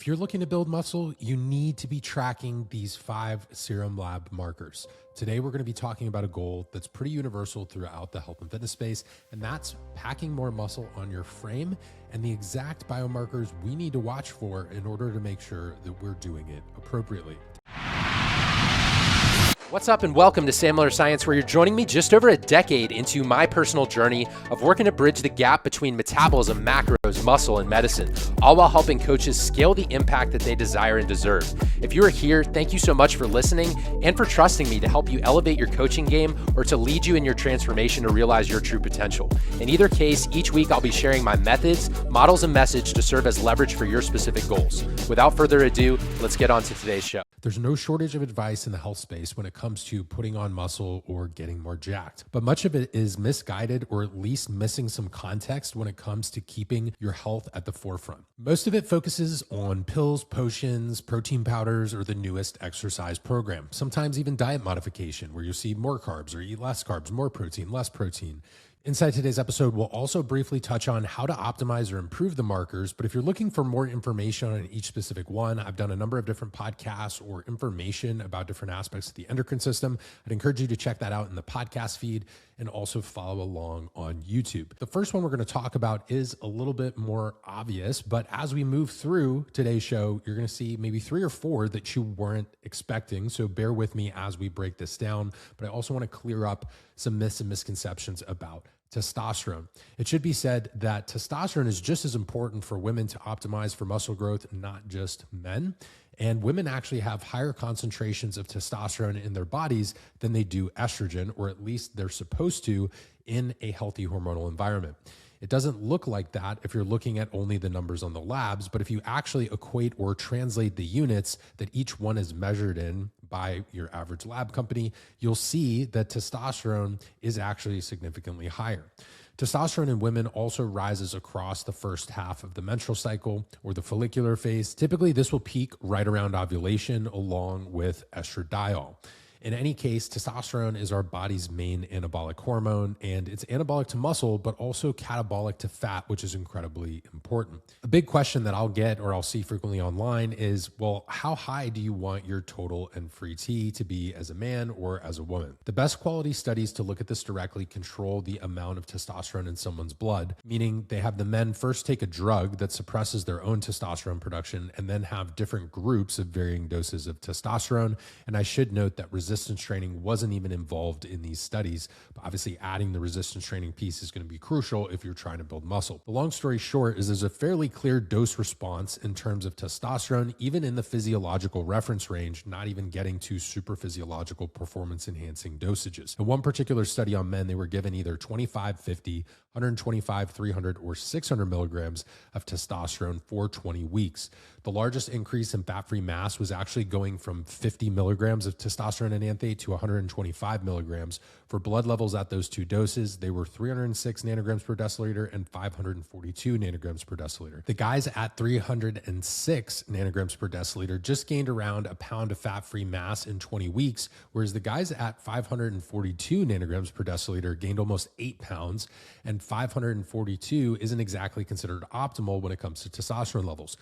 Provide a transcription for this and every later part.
If you're looking to build muscle, you need to be tracking these 5 Serum Lab markers. Today, we're going to be talking about a goal that's pretty universal throughout the health and fitness space, and that's packing more muscle on your frame and the exact biomarkers we need to watch for in order to make sure that we're doing it appropriately. What's up and welcome to Sammillerscience, where you're joining me just over a decade into my personal journey of working to bridge the gap between metabolism, macros, muscle, and medicine, all while helping coaches scale the impact that they desire and deserve. If you are here, thank you so much for listening and for trusting me to help you elevate your coaching game or to lead you in your transformation to realize your true potential. In either case, each week I'll be sharing my methods, models, and message to serve as leverage for your specific goals. Without further ado, let's get on to today's show. There's no shortage of advice in the health space when it comes to putting on muscle or getting more jacked, but much of it is misguided or at least missing some context when it comes to keeping your health at the forefront. Most of it focuses on pills, potions, protein powders, or the newest exercise program, sometimes even diet modification where you see more carbs or eat less carbs, more protein, less protein. Inside today's episode, we'll also briefly touch on how to optimize or improve the markers. But if you're looking for more information on each specific one, I've done a number of different podcasts or information about different aspects of the endocrine system. I'd encourage you to check that out in the podcast feed and also follow along on YouTube. The first one we're going to talk about is a little bit more obvious, but as we move through today's show, you're going to see maybe 3 or 4 that you weren't expecting. So bear with me as we break this down. But I also want to clear up some myths and misconceptions about testosterone. It should be said that testosterone is just as important for women to optimize for muscle growth, not just men. And women actually have higher concentrations of testosterone in their bodies than they do estrogen, or at least they're supposed to in a healthy hormonal environment. It doesn't look like that if you're looking at only the numbers on the labs, but if you actually equate or translate the units that each one is measured in by your average lab company, you'll see that testosterone is actually significantly higher. Testosterone in women also rises across the first half of the menstrual cycle or the follicular phase. Typically, this will peak right around ovulation along with estradiol. In any case, testosterone is our body's main anabolic hormone, and it's anabolic to muscle, but also catabolic to fat, which is incredibly important. A big question that I'll get or I'll see frequently online is, well, how high do you want your total and free T to be as a man or as a woman? The best quality studies to look at this directly control the amount of testosterone in someone's blood, meaning they have the men first take a drug that suppresses their own testosterone production and then have different groups of varying doses of testosterone. And I should note that resistance training wasn't even involved in these studies, but obviously adding the resistance training piece is going to be crucial if you're trying to build muscle. The long story short is there's a fairly clear dose response in terms of testosterone, even in the physiological reference range, not even getting to super physiological performance enhancing dosages. In one particular study on men, they were given either 25, 50, 125, 300, or 600 milligrams of testosterone for 20 weeks. The largest increase in fat-free mass was actually going from 50 milligrams of testosterone enanthate to 125 milligrams. For blood levels at those 2 doses, they were 306 nanograms per deciliter and 542 nanograms per deciliter. The guys at 306 nanograms per deciliter just gained around a pound of fat-free mass in 20 weeks, whereas the guys at 542 nanograms per deciliter gained almost 8 pounds, and 542 isn't exactly considered optimal when it comes to testosterone levels.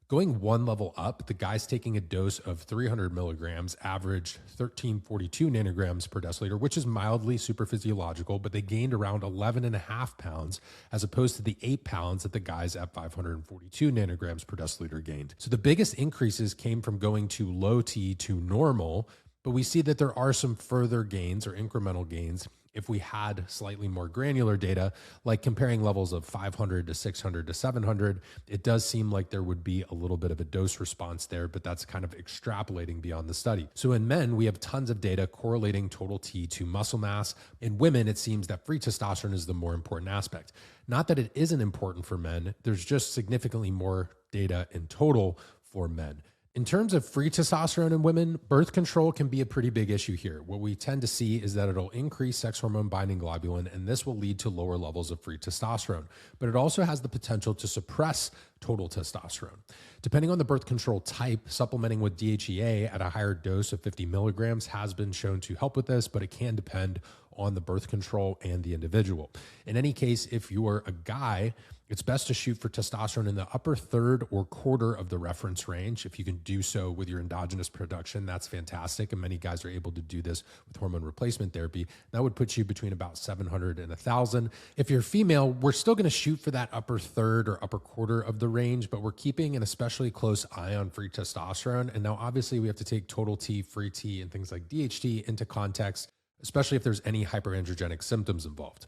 Going one level up, the guys taking a dose of 300 milligrams averaged 1342 nanograms per deciliter, which is mildly superphysiological, but they gained around 11.5 pounds as opposed to the 8 pounds that the guys at 542 nanograms per deciliter gained. So the biggest increases came from going to low T to normal, but we see that there are some further gains or incremental gains if we had slightly more granular data, like comparing levels of 500 to 600 to 700, it does seem like there would be a little bit of a dose response there, but that's kind of extrapolating beyond the study. So in men, we have tons of data correlating total T to muscle mass. In women, it seems that free testosterone is the more important aspect. Not that it isn't important for men, there's just significantly more data in total for men. In terms of free testosterone in women, birth control can be a pretty big issue here. What we tend to see is that it'll increase sex hormone binding globulin, and this will lead to lower levels of free testosterone. But it also has the potential to suppress total testosterone. Depending on the birth control type, supplementing with DHEA at a higher dose of 50 milligrams has been shown to help with this, but it can depend on the birth control and the individual. In any case, if you're a guy It's best to shoot for testosterone in the upper third or quarter of the reference range. If you can do so with your endogenous production, that's fantastic. And many guys are able to do this with hormone replacement therapy. That would put you between about 700 and 1,000. If you're female, we're still going to shoot for that upper third or upper quarter of the range, but we're keeping an especially close eye on free testosterone. And now obviously we have to take total T, free T, and things like DHT into context, especially if there's any hyperandrogenic symptoms involved.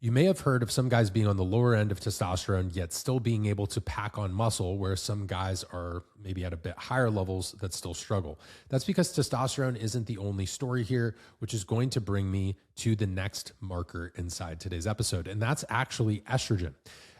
You may have heard of some guys being on the lower end of testosterone, yet still being able to pack on muscle, whereas some guys are maybe at a bit higher levels that still struggle. That's because testosterone isn't the only story here, which is going to bring me to the next marker inside today's episode, and that's actually estrogen.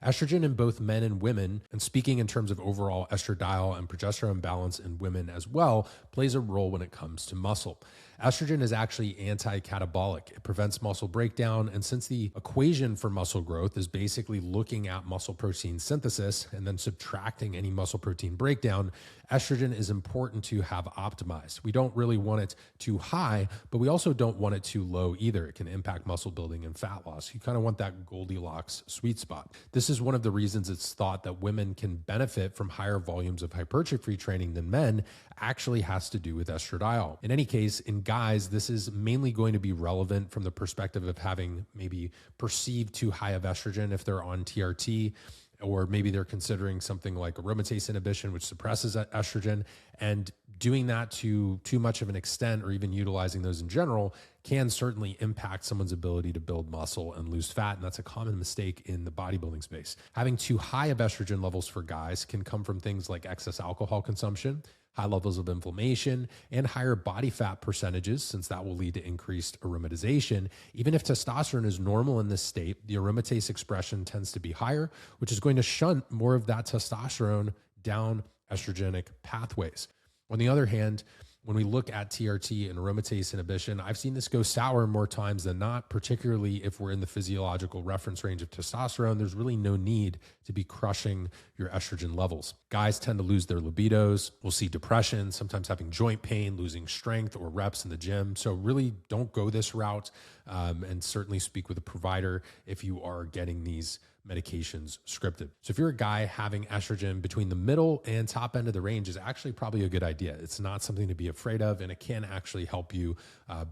Estrogen in both men and women, and speaking in terms of overall estradiol and progesterone balance in women as well, plays a role when it comes to muscle. Estrogen is actually anti-catabolic. It prevents muscle breakdown. And since the equation for muscle growth is basically looking at muscle protein synthesis and then subtracting any muscle protein breakdown, estrogen is important to have optimized. We don't really want it too high, but we also don't want it too low either. It can impact muscle building and fat loss. You kind of want that Goldilocks sweet spot. This is one of the reasons it's thought that women can benefit from higher volumes of hypertrophy training than men. Actually has to do with estradiol. In any case, in guys, this is mainly going to be relevant from the perspective of having maybe perceived too high of estrogen if they're on TRT, or maybe they're considering something like aromatase inhibition, which suppresses estrogen, and doing that to too much of an extent, or even utilizing those in general, can certainly impact someone's ability to build muscle and lose fat. And that's a common mistake in the bodybuilding space. Having too high of estrogen levels for guys can come from things like excess alcohol consumption, high levels of inflammation, and higher body fat percentages, since that will lead to increased aromatization. Even if testosterone is normal in this state, the aromatase expression tends to be higher, which is going to shunt more of that testosterone down estrogenic pathways. On the other hand, when we look at TRT and aromatase inhibition, I've seen this go sour more times than not, particularly if we're in the physiological reference range of testosterone. There's really no need to be crushing your estrogen levels. Guys tend to lose their libidos. We'll see depression, sometimes having joint pain, losing strength or reps in the gym. So really don't go this route, and certainly speak with a provider if you are getting these medications scripted. So if you're a guy, having estrogen between the middle and top end of the range is actually probably a good idea. It's not something to be afraid of, and it can actually help you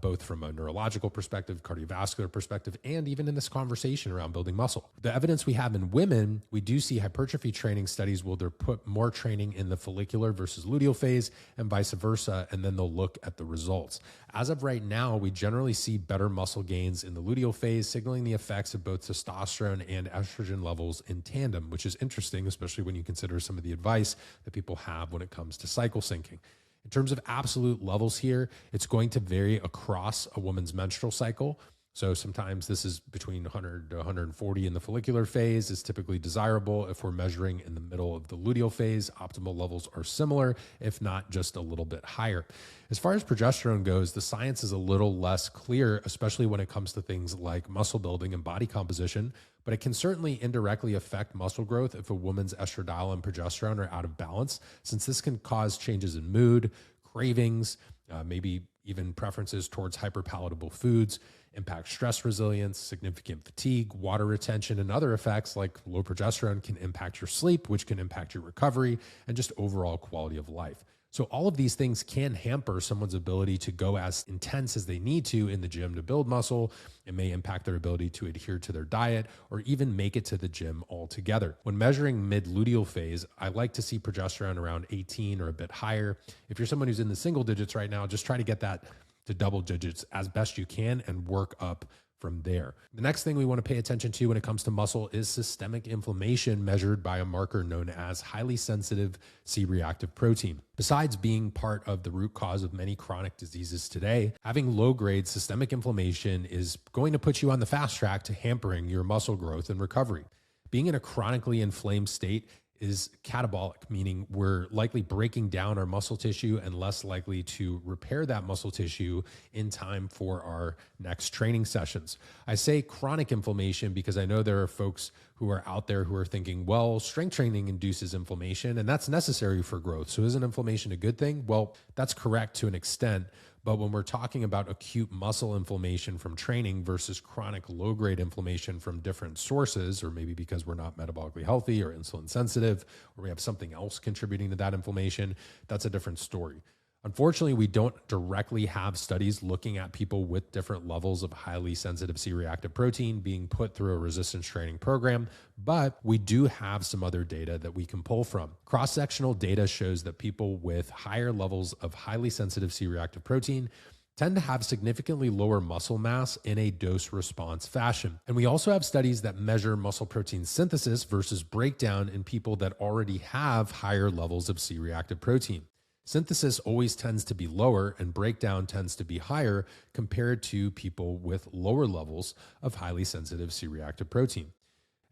both from a neurological perspective, cardiovascular perspective, and even in this conversation around building muscle. The evidence we have in women, we do see hypertrophy training studies where they'll put more training in the follicular versus luteal phase and vice versa, and then they'll look at the results. As of right now, we generally see better muscle gains in the luteal phase, signaling the effects of both testosterone and estrogen levels in tandem, which is interesting, especially when you consider some of the advice that people have when it comes to cycle syncing. In terms of absolute levels here, it's going to vary across a woman's menstrual cycle. So sometimes this is between 100 to 140 in the follicular phase is typically desirable. If we're measuring in the middle of the luteal phase, optimal levels are similar, if not just a little bit higher. As far as progesterone goes, the science is a little less clear, especially when it comes to things like muscle building and body composition, but it can certainly indirectly affect muscle growth if a woman's estradiol and progesterone are out of balance, since this can cause changes in mood, cravings, maybe even preferences towards hyperpalatable foods, impact stress resilience, significant fatigue, water retention, and other effects like low progesterone can impact your sleep, which can impact your recovery and just overall quality of life. So all of these things can hamper someone's ability to go as intense as they need to in the gym to build muscle. It may impact their ability to adhere to their diet or even make it to the gym altogether. When measuring mid-luteal phase, I like to see progesterone around 18 or a bit higher. If you're someone who's in the single digits right now, just try to get that to double digits as best you can and work up from there. The next thing we want to pay attention to when it comes to muscle is systemic inflammation, measured by a marker known as highly sensitive C-reactive protein. Besides being part of the root cause of many chronic diseases today, having low-grade systemic inflammation is going to put you on the fast track to hampering your muscle growth and recovery. Being in a chronically inflamed state is catabolic, meaning we're likely breaking down our muscle tissue and less likely to repair that muscle tissue in time for our next training sessions. I say chronic inflammation because I know there are folks who are out there who are thinking, well, strength training induces inflammation and that's necessary for growth. So isn't inflammation a good thing? Well, that's correct to an extent, But when we're talking about acute muscle inflammation from training versus chronic low-grade inflammation from different sources, or maybe because we're not metabolically healthy or insulin sensitive, or we have something else contributing to that inflammation, that's a different story. Unfortunately, we don't directly have studies looking at people with different levels of highly sensitive C-reactive protein being put through a resistance training program, but we do have some other data that we can pull from. Cross-sectional data shows that people with higher levels of highly sensitive C-reactive protein tend to have significantly lower muscle mass in a dose-response fashion. And we also have studies that measure muscle protein synthesis versus breakdown in people that already have higher levels of C-reactive protein. Synthesis always tends to be lower and breakdown tends to be higher compared to people with lower levels of highly sensitive C-reactive protein.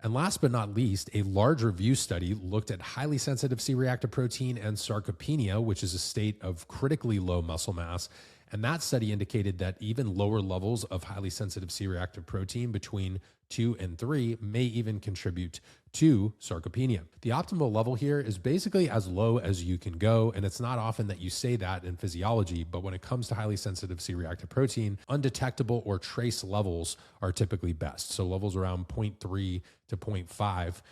And last but not least, a large review study looked at highly sensitive C-reactive protein and sarcopenia, which is a state of critically low muscle mass. And that study indicated that even lower levels of highly sensitive C-reactive protein between 2 and 3 may even contribute to sarcopenia. The optimal level here is basically as low as you can go, and it's not often that you say that in physiology, but when it comes to highly sensitive C-reactive protein, undetectable or trace levels are typically best. So levels around 0.3 to 0.5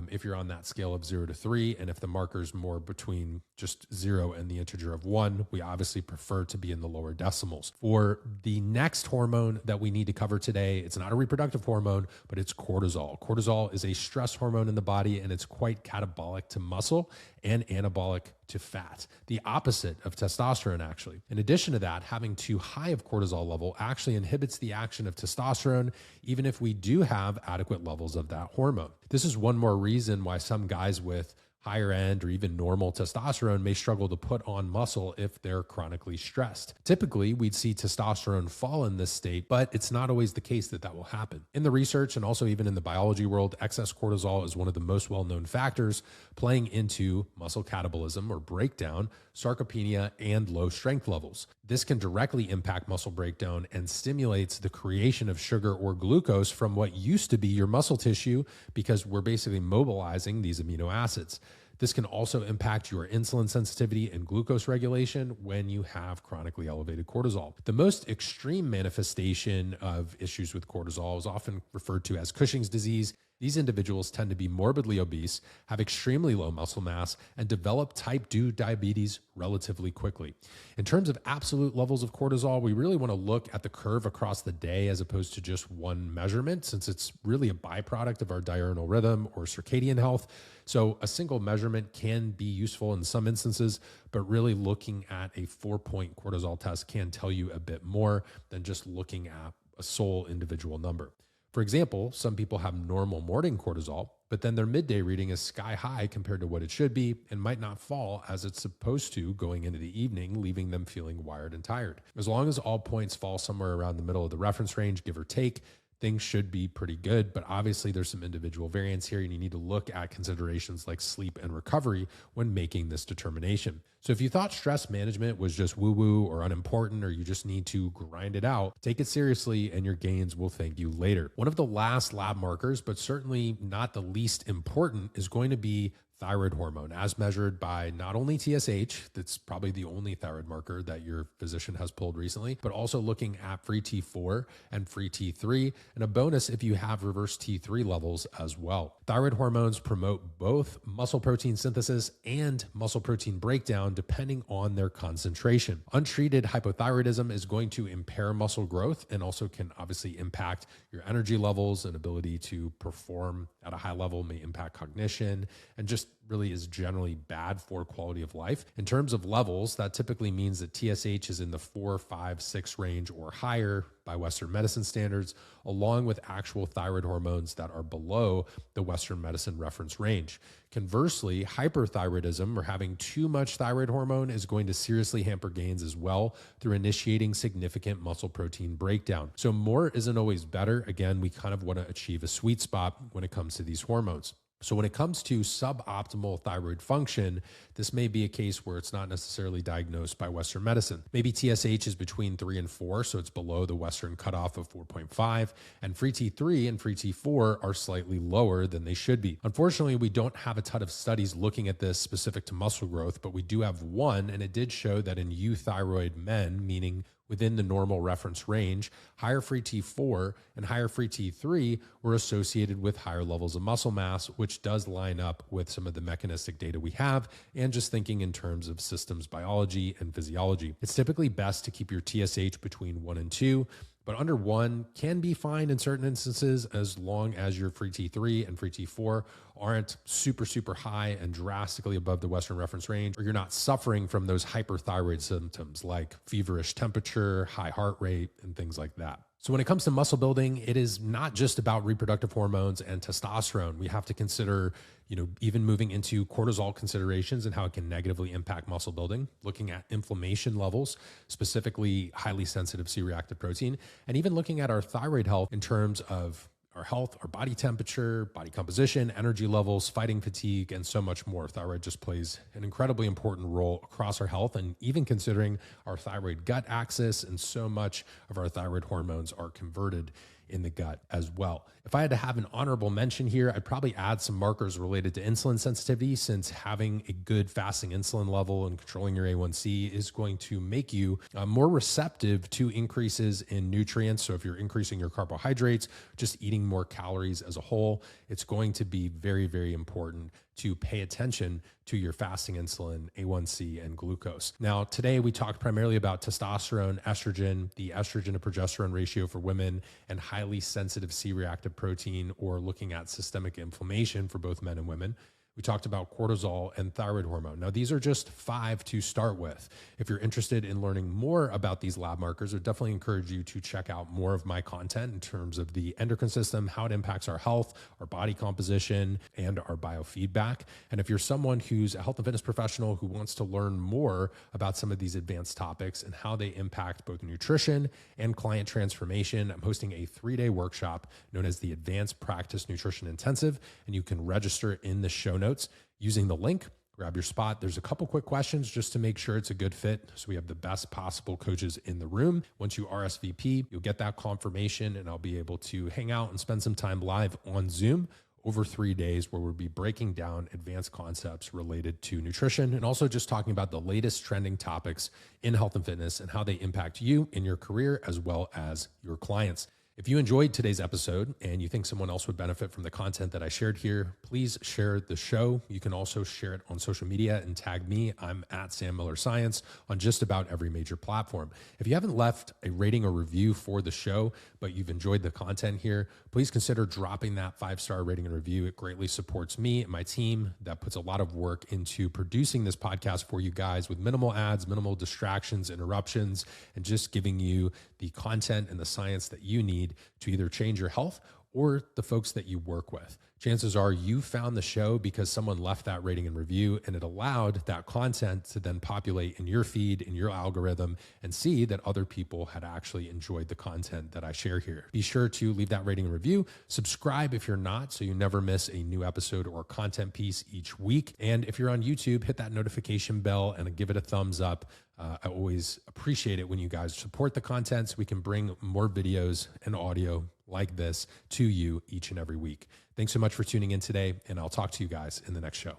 if you're on that scale of 0 to 3, and if the marker's more between just 0 and the integer of 1, we obviously prefer to be in the lower decimals. For the next hormone that we need to cover today, it's not a reproductive hormone, but it's cortisol. Cortisol is a stress hormone in the body, and it's quite catabolic to muscle and anabolic to fat, the opposite of testosterone, actually. In addition to that, having too high of cortisol level actually inhibits the action of testosterone, even if we do have adequate levels of that hormone. This is one more reason why some guys with higher end or even normal testosterone may struggle to put on muscle if they're chronically stressed. Typically, we'd see testosterone fall in this state, but it's not always the case that that will happen. In the research and also even in the biology world, excess cortisol is one of the most well-known factors playing into muscle catabolism or breakdown, sarcopenia, and low strength levels. This can directly impact muscle breakdown and stimulates the creation of sugar or glucose from what used to be your muscle tissue because we're basically mobilizing these amino acids. This can also impact your insulin sensitivity and glucose regulation when you have chronically elevated cortisol. The most extreme manifestation of issues with cortisol is often referred to as Cushing's disease. These individuals tend to be morbidly obese, have extremely low muscle mass, and develop type 2 diabetes relatively quickly. In terms of absolute levels of cortisol, we really want to look at the curve across the day as opposed to just one measurement, since it's really a byproduct of our diurnal rhythm or circadian health. So a single measurement can be useful in some instances, but really looking at a 4-point cortisol test can tell you a bit more than just looking at a sole individual number. For example, some people have normal morning cortisol, but then their midday reading is sky high compared to what it should be and might not fall as it's supposed to going into the evening, leaving them feeling wired and tired. As long as all points fall somewhere around the middle of the reference range, give or take, things should be pretty good, but obviously there's some individual variance here and you need to look at considerations like sleep and recovery when making this determination. So if you thought stress management was just woo-woo or unimportant, or you just need to grind it out, take it seriously and your gains will thank you later. One of the last lab markers, but certainly not the least important, is going to be thyroid hormone as measured by not only TSH, that's probably the only thyroid marker that your physician has pulled recently, but also looking at free T4 and free T3, and a bonus if you have reverse T3 levels as well. Thyroid hormones promote both muscle protein synthesis and muscle protein breakdown depending on their concentration. Untreated hypothyroidism is going to impair muscle growth and also can obviously impact your energy levels and ability to perform at a high level, may impact cognition, and just really is generally bad for quality of life. In terms of levels, that typically means that TSH is in the 4, 5, 6 range or higher by Western medicine standards, along with actual thyroid hormones that are below the Western medicine reference range. Conversely, hyperthyroidism, or having too much thyroid hormone, is going to seriously hamper gains as well through initiating significant muscle protein breakdown. So more isn't always better. Again, we kind of want to achieve a sweet spot when it comes to these hormones. So when it comes to suboptimal thyroid function, this may be a case where it's not necessarily diagnosed by Western medicine. Maybe TSH is between 3 and 4, so it's below the Western cutoff of 4.5, and free T3 and free T4 are slightly lower than they should be. Unfortunately, we don't have a ton of studies looking at this specific to muscle growth, but we do have one, and it did show that in euthyroid men, meaning within the normal reference range, higher free T4 and higher free T3 were associated with higher levels of muscle mass, which does line up with some of the mechanistic data we have, and just thinking in terms of systems biology and physiology. It's typically best to keep your TSH between 1 and 2, but under 1 can be fine in certain instances as long as your free T3 and free T4 aren't super high and drastically above the Western reference range, or you're not suffering from those hyperthyroid symptoms like feverish temperature, high heart rate, and things like that. So when it comes to muscle building, it is not just about reproductive hormones and testosterone. We have to consider, even moving into cortisol considerations and how it can negatively impact muscle building, looking at inflammation levels, specifically highly sensitive C-reactive protein, and even looking at our thyroid health in terms of our health, our body temperature, body composition, energy levels, fighting fatigue, and so much more. Thyroid just plays an incredibly important role across our health, and even considering our thyroid gut axis, and so much of our thyroid hormones are converted in the gut as well. If I had to have an honorable mention here, I'd probably add some markers related to insulin sensitivity, since having a good fasting insulin level and controlling your A1C is going to make you more receptive to increases in nutrients. So if you're increasing your carbohydrates, just eating more calories as a whole, it's going to be very important to pay attention to your fasting insulin, A1C, and glucose. Now, today we talked primarily about testosterone, estrogen, the estrogen to progesterone ratio for women, and highly sensitive C-reactive protein, or looking at systemic inflammation for both men and women. We talked about cortisol and thyroid hormone. Now, these are just 5 to start with. If you're interested in learning more about these lab markers, I would definitely encourage you to check out more of my content in terms of the endocrine system, how it impacts our health, our body composition, and our biofeedback. And if you're someone who's a health and fitness professional who wants to learn more about some of these advanced topics and how they impact both nutrition and client transformation, I'm hosting a 3-day workshop known as the Advanced Practice Nutrition Intensive, and you can register in the show notes using the link. Grab your spot. There's a couple quick questions just to make sure it's a good fit, so we have the best possible coaches in the room. Once you RSVP, you'll get that confirmation, and I'll be able to hang out and spend some time live on Zoom over 3 days, where we'll be breaking down advanced concepts related to nutrition, and also just talking about the latest trending topics in health and fitness and how they impact you in your career as well as your clients. If you enjoyed today's episode and you think someone else would benefit from the content that I shared here, please share the show. You can also share it on social media and tag me. I'm at sammillerscience on just about every major platform. If you haven't left a rating or review for the show, but you've enjoyed the content here, please consider dropping that 5-star rating and review. It greatly supports me and my team that puts a lot of work into producing this podcast for you guys with minimal ads, minimal distractions, interruptions, and just giving you the content and the science that you need to either change your health or the folks that you work with. Chances are you found the show because someone left that rating and review, and it allowed that content to then populate in your feed, in your algorithm, and see that other people had actually enjoyed the content that I share here. Be sure to leave that rating and review. Subscribe if you're not, so you never miss a new episode or content piece each week. And if you're on YouTube, hit that notification bell and give it a thumbs up. I always appreciate it when you guys support the content so we can bring more videos and audio like this to you each and every week. Thanks so much for tuning in today, and I'll talk to you guys in the next show.